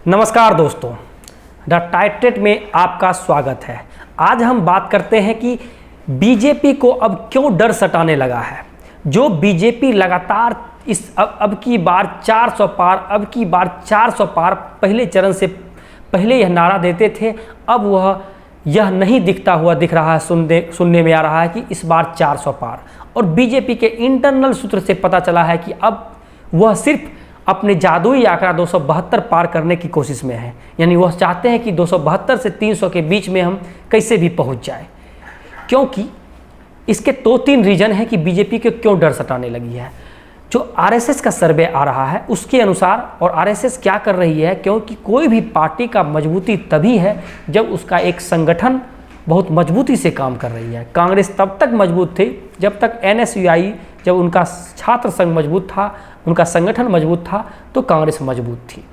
नमस्कार दोस्तों, द टाइटेट में आपका स्वागत है। आज हम बात करते हैं कि बीजेपी को अब क्यों डर सताने लगा है। जो बीजेपी लगातार अब की बार 400 पार, अब की बार 400 पार पहले चरण से पहले यह नारा देते थे, अब वह यह नहीं दिख रहा है, सुनने में आ रहा है कि इस बार 400 पार। और बीजेपी के इंटरनल सूत्र से पता चला है कि अब वह सिर्फ अपने जादुई आंकड़ा 272 पार करने की कोशिश में है। यानी वह चाहते हैं कि 272 से 300 के बीच में हम कैसे भी पहुंच जाए। क्योंकि इसके 2-3 रीजन है कि बीजेपी को क्यों डर सताने लगी है। जो आरएसएस का सर्वे आ रहा है उसके अनुसार, और आरएसएस क्या कर रही है, क्योंकि कोई भी पार्टी का मजबूती तभी है जब उसका एक संगठन बहुत मजबूती से काम कर रही है। कांग्रेस तब तक मजबूत थी जब तक एनएसयूआई, जब उनका छात्र संघ मजबूत था, उनका संगठन मजबूत था, तो कांग्रेस मजबूत थी।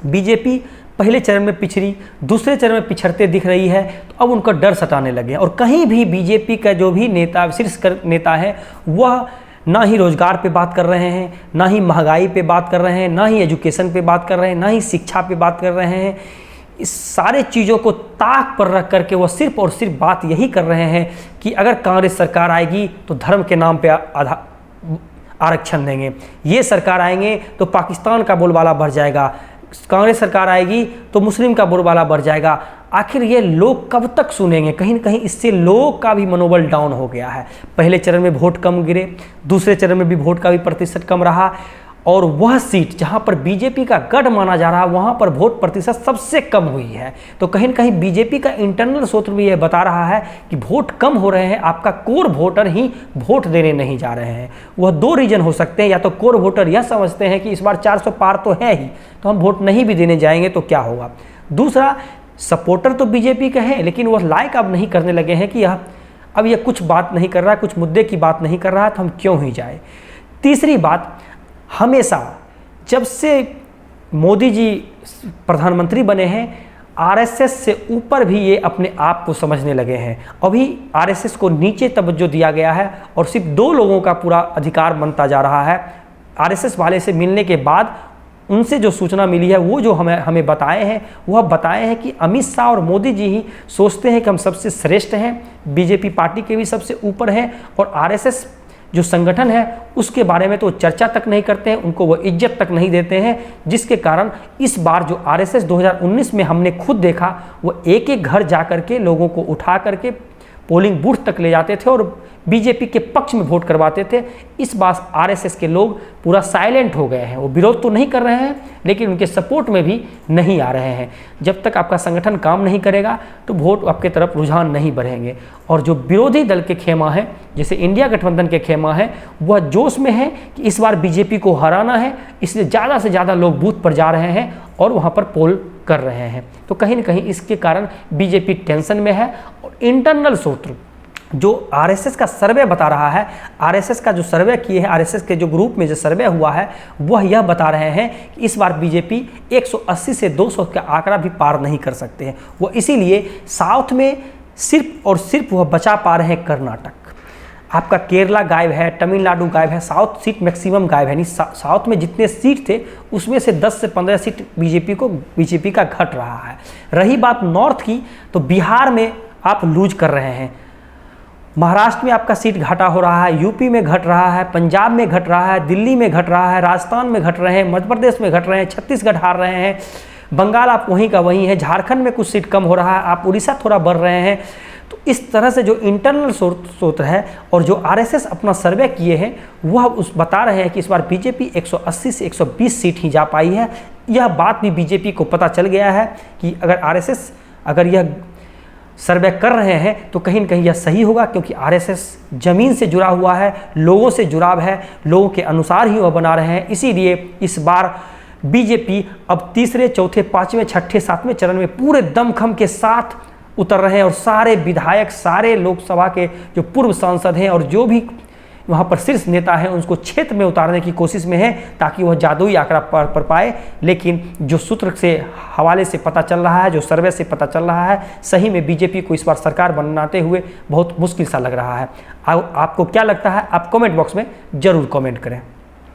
बीजेपी पहले चरण में पिछड़ी, दूसरे चरण में पिछड़ते दिख रही है, तो अब उनका डर सताने लगे। और कहीं भी बीजेपी का जो भी नेता, शीर्ष नेता है, वह ना ही रोजगार पे बात कर रहे हैं, ना ही महंगाई पे बात कर रहे हैं, ना ही एजुकेशन पे बात कर रहे हैं, ना ही शिक्षा पे बात कर रहे हैं। इस सारे चीज़ों को ताक पर रख करके वो सिर्फ और सिर्फ बात यही कर रहे हैं कि अगर कांग्रेस सरकार आएगी तो धर्म के नाम पे आरक्षण देंगे, ये सरकार आएंगे तो पाकिस्तान का बोलबाला बढ़ जाएगा, कांग्रेस सरकार आएगी तो मुस्लिम का बोलबाला बढ़ जाएगा। आखिर ये लोग कब तक सुनेंगे। कहीं न कहीं इससे लोगों का भी मनोबल डाउन हो गया है। पहले चरण में वोट कम गिरे, दूसरे चरण में भी वोट का भी प्रतिशत कम रहा, और वह सीट जहां पर बीजेपी का गढ़ माना जा रहा है वहां पर वोट प्रतिशत सबसे कम हुई है। तो कहीं न कहीं बीजेपी का इंटरनल सूत्र भी यह बता रहा है कि वोट कम हो रहे हैं, आपका कोर वोटर ही वोट देने नहीं जा रहे हैं। वह 2 रीजन हो सकते हैं, या तो कोर वोटर यह समझते हैं कि इस बार 400 पार तो है ही, तो हम वोट नहीं भी देने जाएंगे तो क्या होगा। दूसरा, सपोर्टर तो बीजेपी का है लेकिन वह लाइक अब नहीं करने लगे हैं कि अब यह कुछ बात नहीं कर रहा है, कुछ मुद्दे की बात नहीं कर रहा है, तो हम क्यों ही जाए। तीसरी बात, हमेशा जब से मोदी जी प्रधानमंत्री बने हैं, आरएसएस से ऊपर भी ये अपने आप को समझने लगे हैं। अभी आरएसएस को नीचे तवज्जो दिया गया है और सिर्फ 2 लोगों का पूरा अधिकार बनता जा रहा है। आरएसएस वाले से मिलने के बाद उनसे जो सूचना मिली है, वो जो हमें बताए हैं, वह बताए हैं कि अमित शाह और मोदी जी ही सोचते हैं कि हम सबसे श्रेष्ठ हैं, बीजेपी पार्टी के भी सबसे ऊपर हैं, और आरएसएस जो संगठन है उसके बारे में तो चर्चा तक नहीं करते हैं, उनको वो इज्जत तक नहीं देते हैं। जिसके कारण इस बार जो आरएसएस 2019 में हमने खुद देखा, वो एक घर जा करके लोगों को उठा करके पोलिंग बूथ तक ले जाते थे और बीजेपी के पक्ष में वोट करवाते थे। इस बार आरएसएस के लोग पूरा साइलेंट हो गए हैं। वो विरोध तो नहीं कर रहे हैं लेकिन उनके सपोर्ट में भी नहीं आ रहे हैं। जब तक आपका संगठन काम नहीं करेगा तो वोट आपके तरफ रुझान नहीं बढ़ेंगे। और जो विरोधी दल के खेमा है, जैसे इंडिया गठबंधन के खेमा है, वह जोश में है कि इस बार बीजेपी को हराना है, इसलिए ज़्यादा से ज़्यादा लोग बूथ पर जा रहे हैं और वहाँ पर पोल कर रहे हैं। तो कहीं न कहीं इसके कारण बीजेपी टेंशन में है। और इंटरनल सूत्र जो आरएसएस का सर्वे बता रहा है, आरएसएस का जो सर्वे किए हैं, आरएसएस के जो ग्रुप में जो सर्वे हुआ है, वह यह बता रहे हैं कि इस बार बीजेपी 180 से 200 का आंकड़ा भी पार नहीं कर सकते हैं। वो इसीलिए साउथ में सिर्फ और सिर्फ वह बचा पा रहे हैं कर्नाटक। आपका केरला गायब है, तमिलनाडु गायब है, साउथ सीट मैक्सिमम गायब है। नहीं, साउथ में जितने सीट थे उसमें से 10 से 15 सीट बीजेपी का घट रहा है। रही बात नॉर्थ की, तो बिहार में आप लूज कर रहे हैं, महाराष्ट्र में आपका सीट घटा हो रहा है, यूपी में घट रहा है, पंजाब में घट रहा है, दिल्ली में घट रहा है, राजस्थान में घट रहे हैं, मध्य प्रदेश में घट रहे हैं, छत्तीसगढ़ हार रहे हैं, बंगाल आप वहीं का वहीं है, झारखंड में कुछ सीट कम हो रहा है, आप उड़ीसा थोड़ा बढ़ रहे हैं। तो इस तरह से जो इंटरनल सूत्र है और जो आरएसएस अपना सर्वे किए हैं, वह बता रहे हैं कि इस बार बीजेपी 180 से 120 सीट ही जा पाई है। यह बात भी बीजेपी को पता चल गया है कि अगर आरएसएस अगर यह सर्वे कर रहे हैं तो कहीं न कहीं यह सही होगा, क्योंकि आरएसएस ज़मीन से जुड़ा हुआ है, लोगों से जुड़ाव है, लोगों के अनुसार ही वह बना रहे हैं। इसीलिए इस बार बीजेपी अब तीसरे, चौथे, पाँचवें, छठे, सातवें चरण में पूरे दमखम के साथ उतर रहे हैं। और सारे विधायक, सारे लोकसभा के जो पूर्व सांसद हैं और जो भी वहाँ पर शीर्ष नेता हैं, उसको क्षेत्र में उतारने की कोशिश में है ताकि वह जादुई आंकड़ा पर पाए। लेकिन जो सूत्र से हवाले से पता चल रहा है, जो सर्वे से पता चल रहा है, सही में बीजेपी को इस बार सरकार बनाते हुए बहुत मुश्किल सा लग रहा है। आपको क्या लगता है, आप कमेंट बॉक्स में ज़रूर कमेंट करें।